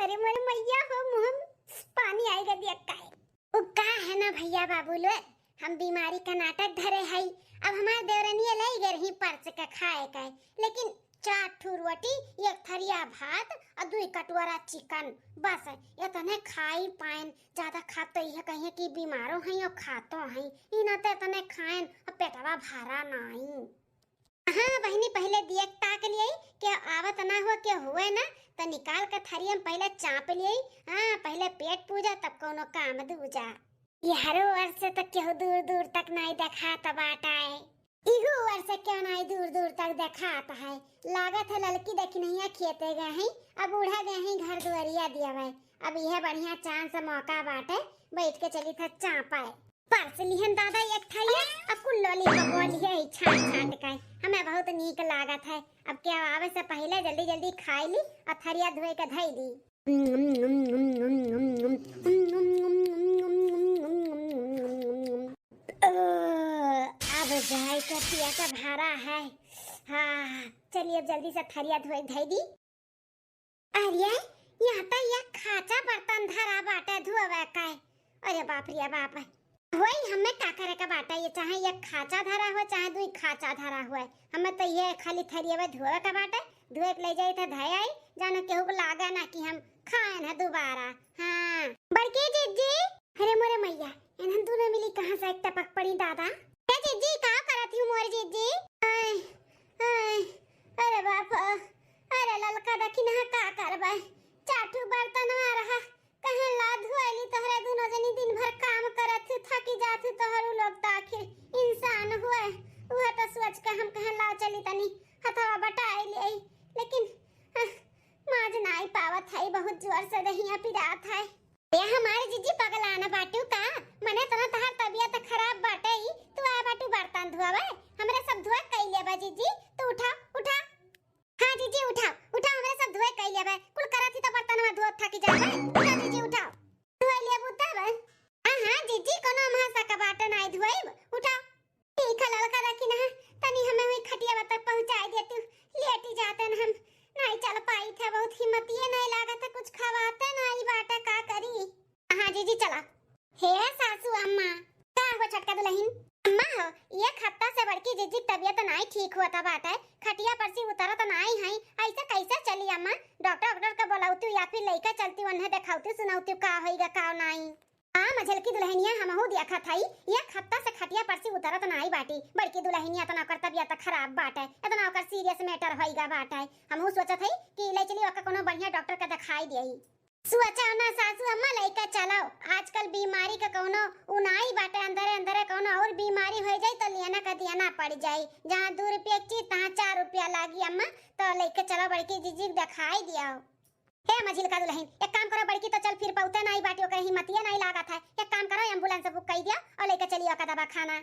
अरे मोर मैया हो मुंह में पानी आएगा दिया काय। ओ का है ना भैया बाबू लो, हम बीमारी का नाटक धरे हई। अब हमार देवरनिया लाई गे रही परस का खाए का, लेकिन 4 ठू रोटी, एक थरिया भात और 2 कटोरा चिकन, बस ये तने खाई पाएन। ज्यादा खात तो यह कहिए कि बीमारो हैं और खातो हैं, ई न ते तने खाएन और पेटवा भरा नहीं। हाँ बहनी पहले देख ताक लिए के आवत ना हो के हुए ना तो निकाल के थरिया में पहले चाप लिए। हाँ पहले पेट पूजा तब कोनो काम दूजा। यारो वर्ष से तक केहू दूर दूर तक नहीं देखा बाटा है, इहो वर्ष से क्यों नहीं दूर दूर तक देखाता है। लागत है लड़की देखी नहीं है, खेते गए हैं अब बूढ़ा गए हैं घर दुआरिया दिया है। अब यह बढ़िया चांस मौका बाटे, बैठ के चली था चापाए परस लिहन दादा एक थरिया अब कुल्लो लिखा बोलिए छाट छाट के हमें बहुत नीक लागत है। अब क्या आवे से पहले जल्दी जल्दी खाई ली और थरिया धोए के धई दी। अब जाए का पिया का भारा है। हाँ चलिए अब जल्दी से थरिया धोए धई दी। अरे यहाँ तो यह खाचा बर्तन धरा बाटा धोवे का। अरे बाप रे बाप, वही हमें का करे का बाटा, ये चाहे ये खाचा धरा हो चाहे 2 खाचा धरा हुआ, हमें तो ये खाली थरिया में धोवे का बाटा। धोए के ले जाए तो धय आई जानो केहू को लागा ना कि हम खाए ना दोबारा। हाँ बड़के जीजी, अरे मोरे मैया इन्हन दोनों मिली कहां से एक टपक पड़ी दादा। ए जीजी का करत हूं मोरे जीजी। आय आय अरे बाप, अरे ललका दखी ना का करबे, चाटू बर्तन आ रहा कहे ला धोइली तोहरे दोनों जनी दिन भर काम करत थकी जात तोहरो लोग त आखिर इंसान हुए। वह तो सोच के हम कहे ला चली तनी हथवा बटाई ले, लेकिन माज नाई पावत है, बहुत जोर से दहिया पिरात है। ये हमारे जीजी पगलाना बाटू का मने तना तहार तबीयत खराब बाटे ही तू आ बाटू बर्तन धोवे, हमरे सब धोए कई लेबा जीजी। तू उठा उठा, हां जीजी उठा उठा, हमरे सब धोए कई लेबा, कुल करत ही तो बर्तनवा धोत थकी जाबे। उठा जीजी उठा, धोए लेबू तब। हां जीजी कोनो महसा का बाटन आई धोएब, उठा ठीक है ललका रखी ना तनी हमें वही खटिया तक पहुंचाई दे, तू लेटी जाते न हम नहीं चल पाई थे, बहुत हिम्मत ये नहीं लागत है कुछ खवाते नहीं बाटा का करी। हां जीजी चला। हे सासू अम्मा का हो छटका दुल्हन अम्मा हो, ये खत्ता से बड़की जीजी तबीयत नहीं ठीक होता बाटा, खटिया पर से उतरत नहीं है, ऐसा कैसे चली अम्मा? डॉक्टर का बुलाऊती या फिर लइका चलती उन्हें दिखाऊती सुनाऊती का होइगा का नहीं। हां मझल की दुल्हनिया हमहु देखा थाई, ये खत्ता से खटिया पर से उतरत नहीं बाटी, बड़की दुल्हनिया तना कर तबीयत खराब बाटे, इतना ओकर सीरियस मैटर होइगा बाटे। हमहु सोचत हई कि ले चली ओका कोनो बढ़िया डॉक्टर के दिखाई देई। सोचा ना सासू अम्मा लइका चलाओ, आजकल बीमारी का कोनो उनाई बाटे, अंदर अंदर कोनो और बीमारी हो जाए तो लेना का देना पड़ जाए, जहां 2 रुपया की तहां 4 रुपया लागी अम्मा, तो लइका चलो बड़की जीजी दिखाई दिया। हे मझिल का दुल्हन एक काम करो, बड़की तो चल फिर पहुंचे नहीं बाटी, ओकर हिम्मतिया नहीं लागत है, एक काम करो एम्बुलेंस बुक कर दिया और लेके चलिए ओका दवा खाना।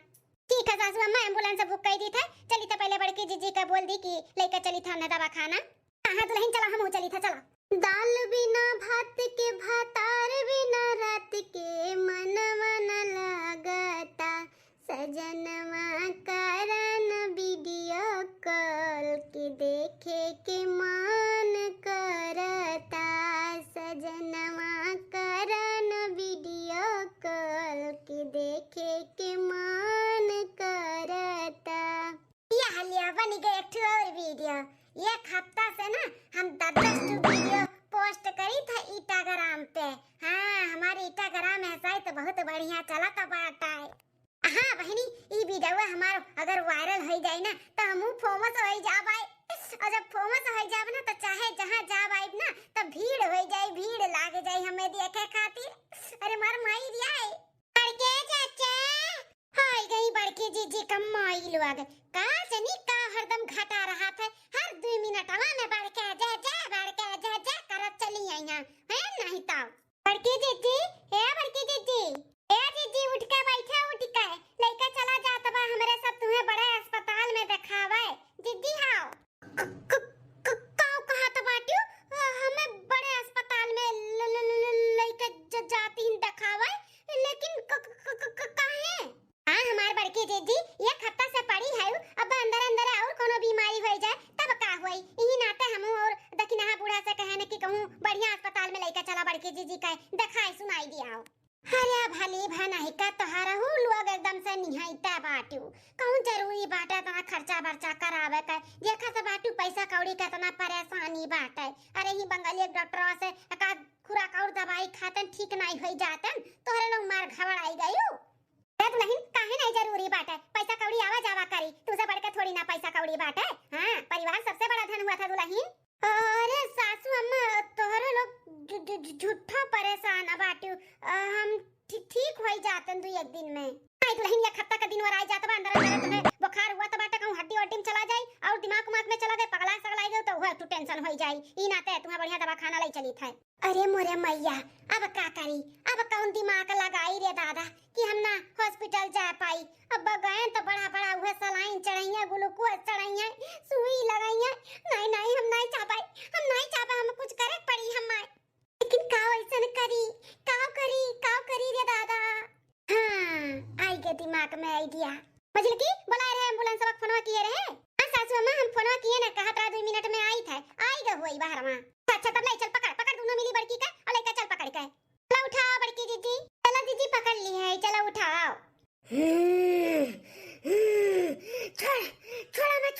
ठीक है सासू अम्मा एम्बुलेंस बुक कर दी थे, चली तो पहले बड़की जीजी का बोल दी कि लेके चली था ना दवा खाना। हां दुल्हन चला हम चली था चला। दाल बिना भात के भातार बिना रात के मनवा न लागता, सजनवा करन वीडियो कॉल के देखे के मन करता, सजनवा करन वीडियो कॉल के देखे के मन करता। यह लिया बन गया एक और वीडियो, एक हफ्ता से ना हम 10 वीडियो पोस्ट करी था इंस्टाग्राम पे। हाँ हमारे इंस्टाग्राम ऐसा ही तो बहुत बढ़िया चला था बाटा है। हाँ बहनी ये वीडियो हमारा अगर वायरल हो जाए ना तो हम फेमस हो जाए, और जब फेमस हो जाए ना तो चाहे जहाँ जाए ना तो भीड़ हो जाए, भीड़ लाग जाए हमें देखे खातिर। अरे मार माई दिया है बड़के चाचा, हाय गई बड़की जीजी का माई लोग का जनी का हरदम घटा रहा था, हर 2 मिनटवा में बड़के जा करत चली आई है नहीं तो। बड़की जीजी हे बड़की जीजी, ए जीजी उठ के बैठा, उठ के लेके चला जात बा हमरे सब तुम्हें बड़े अस्पताल में दिखावे। जीजी हां काऊ कहा तो बाटू हमें बड़े अस्पताल में लेके जाती हैं दिखावे, लेकिन काहे? हां हमार बड़की जीजी ये खत्ता से पड़ी है, अब अंदर अंदर और कोनो बीमारी हो जाए तब का होई, यही नाते हम और दकिनहा बूढ़ा से कहने कि कहूं बढ़िया अस्पताल में लेके हुआ बड़की जीजी का दिखाई सुनाई दिया। अरे भले भनाई का तोहारा हु लोग एकदम से निहाइता बाटू कौन जरूरी बाटा तना खर्चा बर्चा करावे का देखा से बाटू पैसा कौड़ी का तना परेशानी बाटे। अरे ही बंगाली डॉक्टर से एक खुराक और दवाई खातन ठीक नहीं हो जातन तोहरे लोग मार घबराई गयो। तो नहीं काहे नहीं जरूरी बाटे पैसा कौड़ी आवा जावा करी तुझसे बढ़ के थोड़ी ना पैसा कौड़ी बाटे। हां परिवार सबसे बड़ा धन हुआ था दुल्हन। अरे सासू अम्मा तोहरे लोग झूठा परेशान बाटू हम ठीक हो जातन दू एक दिन में। आई दुल्हन एक हफ्ता का दिन और आ जात बा अंदर अंदर तुम्हें बुखार हुआ तो बाटे कहूं हड्डी वड्डी में चला जाई और दिमाग में चला गए पगला सगला गए तो हुआ तू टेंशन हो जाई ई नाते तुम्हें बढ़िया दवा खाना लाई चली था। अरे मोरे मैया अब का करी अब कौन दिमाग लगाई रे दादा कि हम ना हॉस्पिटल जा पाई। अब गए तो बड़ा बड़ा हुआ सलाइन चढ़ाइया ग्लूकोज चढ़ाइया सुई लगाइया नहीं नहीं हम नहीं चाह पाई हम नहीं चाह पाए हम कुछ करे पड़ी हम लेकिन का ऐसा करी रे दादा। हाँ आई के दिमाग में आइडिया मजल की बुला रहे एम्बुलेंस वक्त फोनवा किए रहे। हां सासू अम्मा हम फोनवा किए ना कहा था 2 मिनट में आई था आई गए होई बाहर में। अच्छा तब ले चल पकड़ दोनों मिली बड़की का और लेके चल पकड़ के चलो उठाओ बड़की दीदी चलो दीदी पकड़ ली है चलो उठाओ। छोड़ा मैं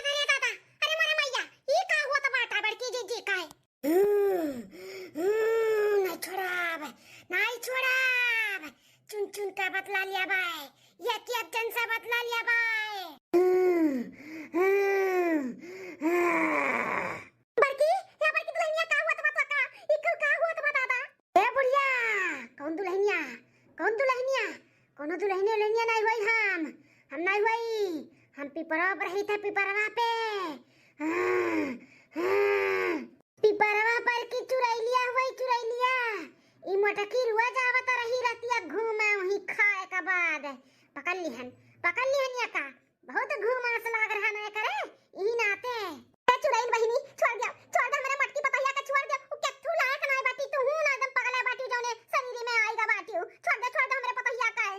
अरे दादा अरे मोरे मैया ये का हुआ तो बाटा बड़की दीदी का नहीं छोड़ा चुन का बतला लिया भाई ये कैप्टन से बतला लिया भाई। बड़की दुल्हनिया का हुआ तो बता का इको का हुआ तो बता दा। ए बुढ़िया कौन दुल्हनिया कोनो दुल्हनिया नहीं हुई हम नहीं हुई हम पिपरवा पर रही था पिपरवा पे पिपरवा पर की चुरैलिया ई मोटकी रुआ जावत रही रतिया घूमे वही खाए का बाद पकड़ लिहन या का बहुत घूमास लाग रहा न करे ई नाते ए चुरैल बहिनी छोड़ दे मेरे मटकी पतैया का छोड़ दे ओ केथू लायक नहीं बाटी तू हूं ना एकदम पगला बाटी जौने शरीर में आएगा बाटी छोड़ दे मेरे पतैया का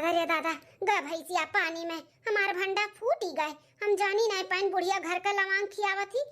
रे दादा ग भैंसिया पानी में हमार भंडा फूट ही गए हम जानी नहीं पाइन बुढ़िया घर का लवांग खियावत थी